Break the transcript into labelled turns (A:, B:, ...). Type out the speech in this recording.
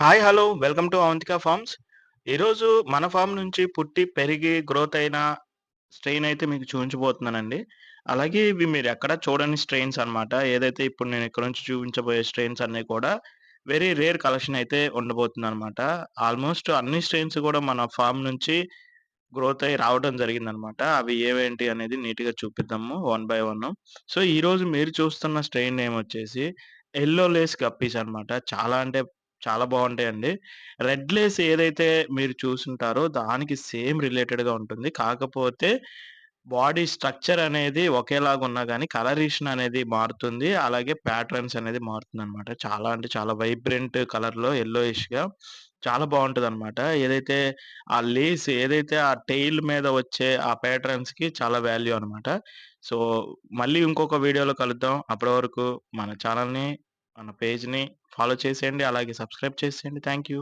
A: Hi! Hello! Welcome to Avantika farms. ఈరోజు మన form నుంచి పుట్టి, పెరిగి, గ్రోత్ అయిన స్ట్రెయిన్ అయితే మీకు చూపించబోతున్నానండి. అలాగే ఇవి మీరెక్కడ చూడని స్ట్రెయిన్స్ అన్నమాట. ఏదైతే ఇప్పుడు నేను ఇక్కడ నుంచి చూపించబోయే స్ట్రెయిన్స్ అన్నీ కూడా వెరీ రేర్ కలెక్షన్ అయితే ఉండబోతుందన్నమాట. ఆల్‌మోస్ట్ అన్ని స్ట్రెయిన్స్ కూడా మన ఫార్మ్ నుంచి గ్రోత్ అయ్యి రావడం జరిగిందనమాట. అవి ఏవేంటి అనేది నీట్‌గా చూపిద్దాము వన్ బై వన్. సో, ఈరోజు మీరు చూస్తున్న స్ట్రెయిన్ నేమ్ వచ్చేసి యెల్లో లేస్ గప్పీస్ అనమాట. చాలా అంటే చాలా బావుంటాయండి. రెడ్ లేస్ ఏదైతే మీరు చూసుంటారో దానికి సేమ్ రిలేటెడ్‌గా ఉంటుంది. కాకపోతే బాడీ స్ట్రక్చర్ అనేది ఒకేలాగున్నా గానీ కలరేషన్ అనేది మారుతుంది. అలాగే ప్యాటర్న్స్ అనేది మారుతుందనమాట. చాలా అంటే చాలా వైబ్రెంట్ కలర్‌లో యెల్లోయిష్‌గా చాలా బావుంటదనమాట. ఏదైతే ఆ లేస్ ఏదైతే ఆ టెయిల్ మీద వచ్చే ఆ ప్యాటర్న్స్‌కి చాలా వాల్యూ అనమాట. సో, మళ్ళీ ఇంకొక వీడియోలో కలుద్దాం. అప్పటి వరకు మన ఛానెల్‌ని, మన పేజ్‌ని ఫాలో చేసేయండి. అలాగే సబ్స్క్రైబ్ చేసేయండి. Thank you.